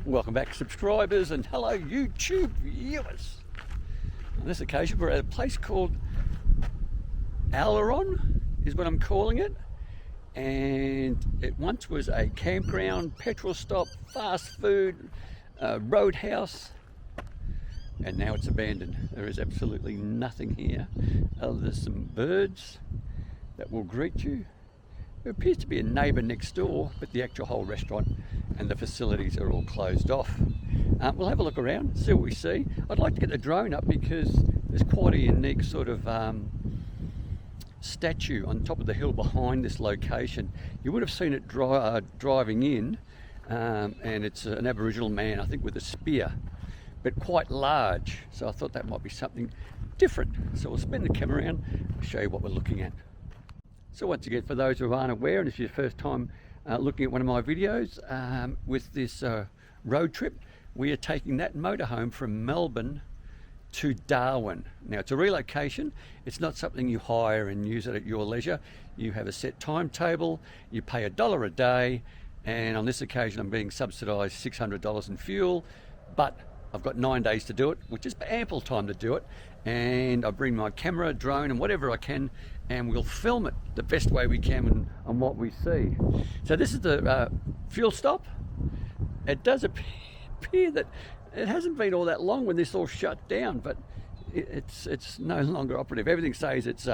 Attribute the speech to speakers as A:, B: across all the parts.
A: Welcome back, subscribers, and hello YouTube viewers. On this occasion we're at a place called Aileron is what I'm calling it, and it once was a campground, petrol stop, fast food, roadhouse, and now it's abandoned. There is absolutely nothing here other than some birds that will greet you. There appears to be a neighbour next door, but the actual whole restaurant and the facilities are all closed off. We'll have a look around, see what we see. I'd like to get the drone up because there's quite a unique sort of statue on top of the hill behind this location. You would have seen it driving in, and it's an Aboriginal man, I think, with a spear, but quite large. So I thought that might be something different. So we'll spin the camera around and show you what we're looking at. So once again, for those who aren't aware, and it's your first time looking at one of my videos, with this road trip, we are taking that motorhome from Melbourne to Darwin. Now, it's a relocation. It's not something you hire and use it at your leisure. You have a set timetable, you pay $1 a day, and on this occasion I'm being subsidised $600 in fuel, but I've got 9 days to do it, which is ample time to do it, and I bring my camera, drone and whatever I can, and we'll film it the best way we can on what we see. So this is the fuel stop. It does appear that it hasn't been all that long when this all shut down, but it's no longer operative. Everything says it's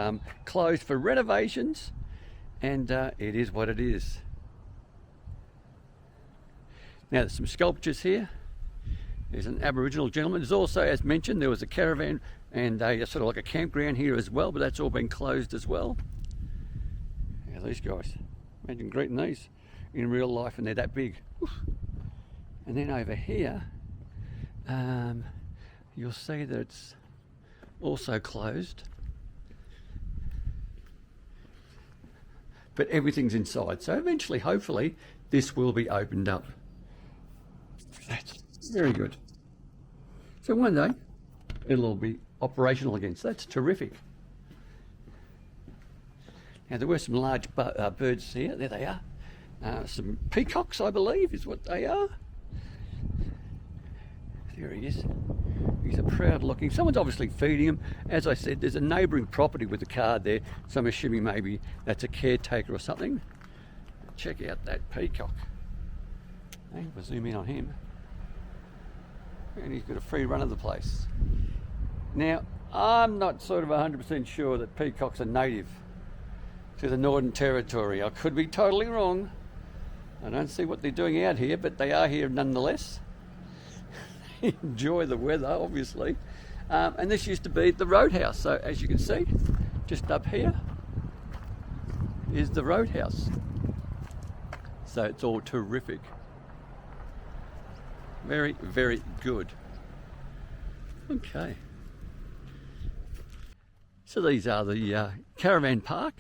A: closed for renovations, and it is what it is. Now there's some sculptures here. There's an Aboriginal gentleman. There's also, as mentioned, there was a caravan and a sort of like a campground here as well, but that's all been closed as well. Yeah, these guys. Imagine greeting these in real life, and they're that big. Oof. And then over here, you'll see that it's also closed, but everything's inside. So eventually, hopefully, this will be opened up. That's very good. So one day, it'll all be operational again. So that's terrific. Now there were some large birds here. There they are. Some peacocks, I believe, is what they are. There he is. He's a proud looking. Someone's obviously feeding him. As I said, there's a neighbouring property with a car there, so I'm assuming maybe that's a caretaker or something. Check out that peacock. Hey, we'll zoom in on him. And he's got a free run of the place. Now, I'm not sort of 100% sure that peacocks are native to the Northern Territory. I could be totally wrong. I don't see what they're doing out here, but they are here nonetheless. Enjoy the weather, obviously. And this used to be the roadhouse. So as you can see, just up here is the roadhouse. So it's all terrific. Very, very good. Okay. So these are the caravan park.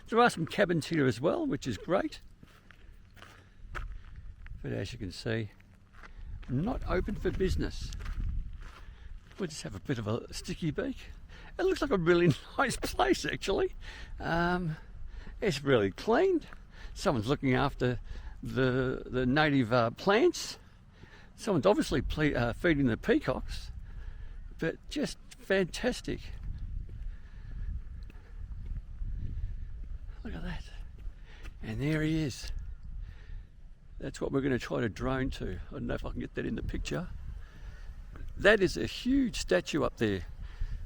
A: There are some cabins here as well, which is great. But as you can see, not open for business. We'll just have a bit of a sticky beak. It looks like a really nice place, actually. It's really clean. Someone's looking after the native plants. Someone's obviously feeding the peacocks, but just fantastic. Look at that. And there he is. That's what we're going to try to drone to. I don't know if I can get that in the picture. That is a huge statue up there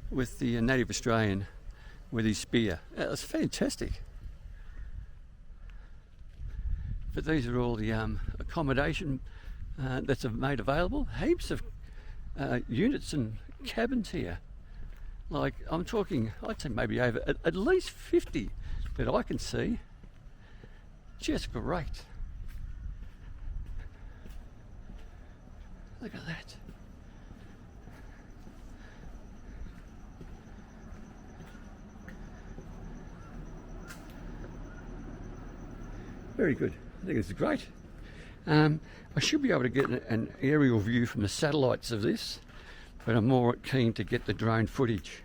A: with the native Australian with his spear. That's fantastic. But these are all the accommodation that's made available. Heaps of units and cabins here. Like, I'm talking, I'd say maybe over at least 50 that I can see. Just great. Look at that. Very good. I think it's great. I should be able to get an aerial view from the satellites of this, but I'm more keen to get the drone footage.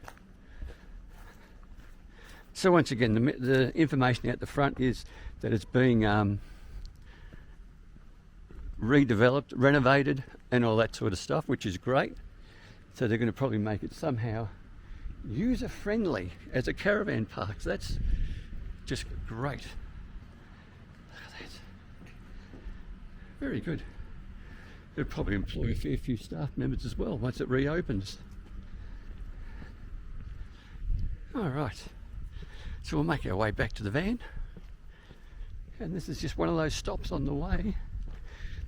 A: So once again, the information out the front is that it's being redeveloped, renovated and all that sort of stuff, which is great. So they're going to probably make it somehow user-friendly as a caravan park. So that's just great. Look at that. Very good. It'll probably employ a fair few staff members as well once it reopens. All right. So we'll make our way back to the van. And this is just one of those stops on the way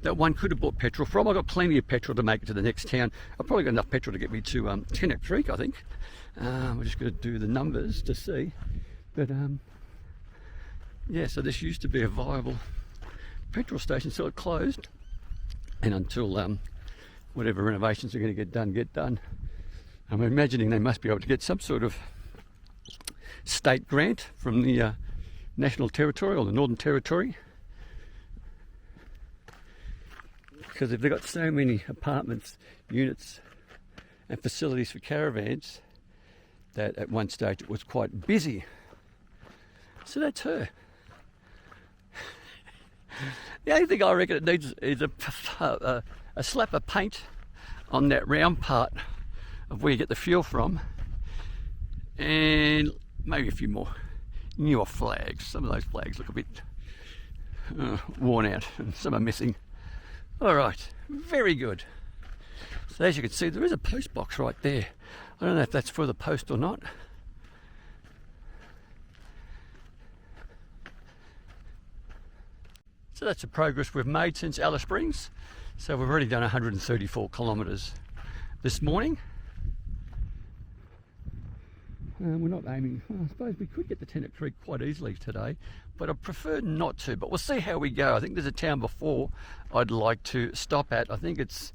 A: that one could have bought petrol from. I've got plenty of petrol to make it to the next town. I've probably got enough petrol to get me to Tennant Creek, I think. We're just going to do the numbers to see. But yeah, so this used to be a viable petrol station, so it closed. And until whatever renovations are going to get done. I'm imagining they must be able to get some sort of state grant from the National Territory or the Northern Territory. Because if they've got so many apartments, units and facilities for caravans, that at one stage it was quite busy. So that's her. The only thing I reckon it needs is a slap of paint on that round part of where you get the fuel from, and maybe a few more newer flags. Some of those flags look a bit worn out and some are missing. All right, very good. So as you can see, there is a post box right there. I don't know if that's for the post or not. So that's the progress we've made since Alice Springs. So we've already done 134 kilometres this morning. We're not aiming, I suppose we could get to Tennant Creek quite easily today, but I prefer not to, but we'll see how we go. I think there's a town before I'd like to stop at. I think it's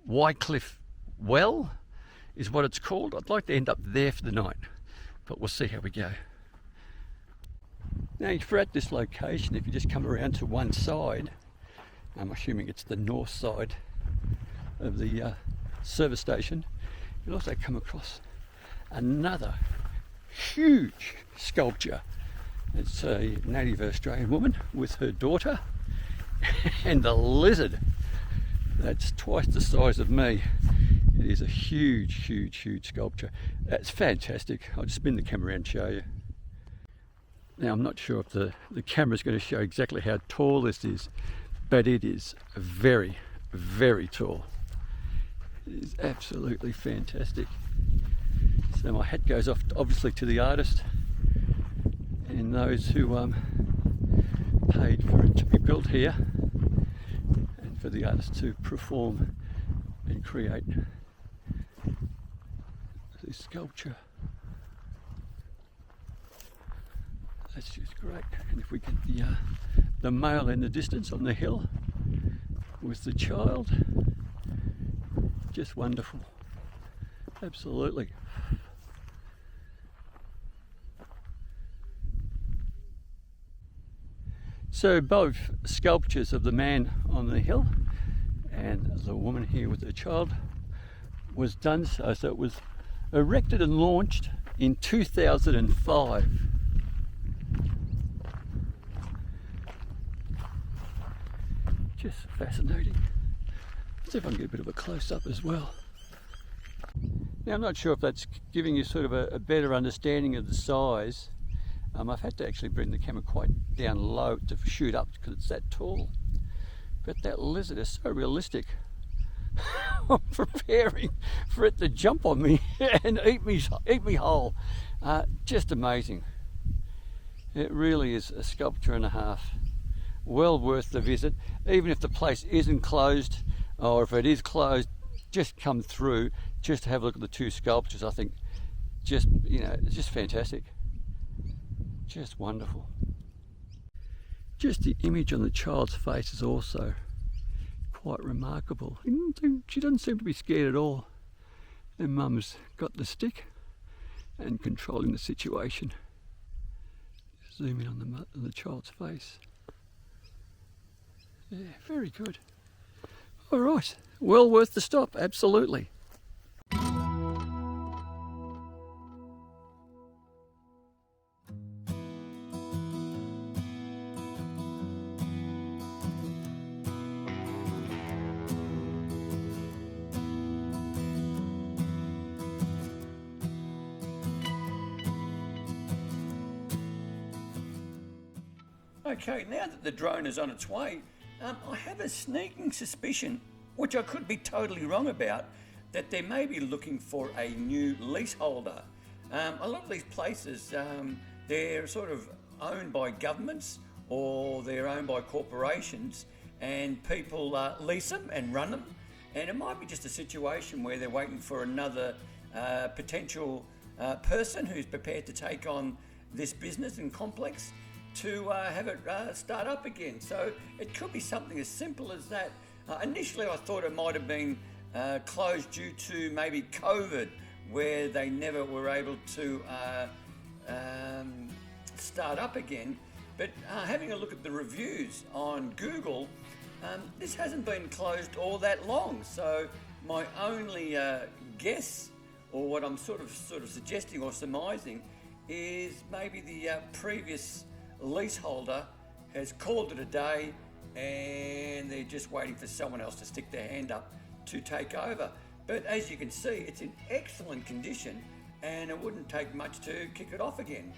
A: Wycliffe Well is what it's called. I'd like to end up there for the night, but we'll see how we go. Now, if you're at this location, if you just come around to one side, I'm assuming it's the north side of the service station, you'll also come across another huge sculpture. It's a native Australian woman with her daughter and the lizard that's twice the size of me. It is a huge sculpture. That's fantastic. I'll just spin the camera around and show you. Now, I'm not sure if the camera's going to show exactly how tall this is, but it is very tall. It is absolutely fantastic. So my hat goes off obviously to the artist and those who paid for it to be built here, and for the artist to perform and create this sculpture. That's just great. And if we get the male in the distance on the hill with the child, just wonderful. Absolutely. So both sculptures of the man on the hill and the woman here with the child was done so it was erected and launched in 2005. Just fascinating. Let's see if I can get a bit of a close-up as well. Now, I'm not sure if that's giving you sort of a better understanding of the size. I've had to actually bring the camera quite down low to shoot up because it's that tall. But that lizard is so realistic. I'm preparing for it to jump on me and eat me whole. Just amazing. It really is a sculpture and a half. Well worth the visit. Even if the place isn't closed, or if it is closed, just come through just to have a look at the two sculptures. I think just, it's just fantastic. Just wonderful. Just the image on the child's face is also quite remarkable. She doesn't seem to be scared at all. And Mum's got the stick and controlling the situation. Zoom in on the child's face. Yeah, very good. All right, well worth the stop, absolutely. Okay, now that the drone is on its way, I have a sneaking suspicion, which I could be totally wrong about, that they may be looking for a new leaseholder. A lot of these places, they're sort of owned by governments or they're owned by corporations, and people lease them and run them. And it might be just a situation where they're waiting for another potential person who's prepared to take on this business and complex to have it start up again. So it could be something as simple as that. Initially I thought it might have been closed due to maybe COVID, where they never were able to start up again. But having a look at the reviews on Google, this hasn't been closed all that long. So my only guess, or what I'm sort of suggesting or surmising, is maybe the previous leaseholder has called it a day and they're just waiting for someone else to stick their hand up to take over. But as you can see, it's in excellent condition and it wouldn't take much to kick it off again.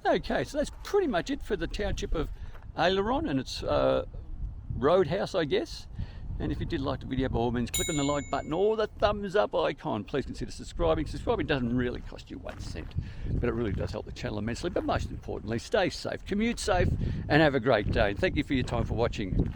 A: Okay, so that's pretty much it for the township of Aileron and its roadhouse, I guess. And if you did like the video, by all means, click on the like button or the thumbs up icon. Please consider subscribing. Subscribing doesn't really cost you 1 cent, but it really does help the channel immensely. But most importantly, stay safe, commute safe, and have a great day. Thank you for your time for watching.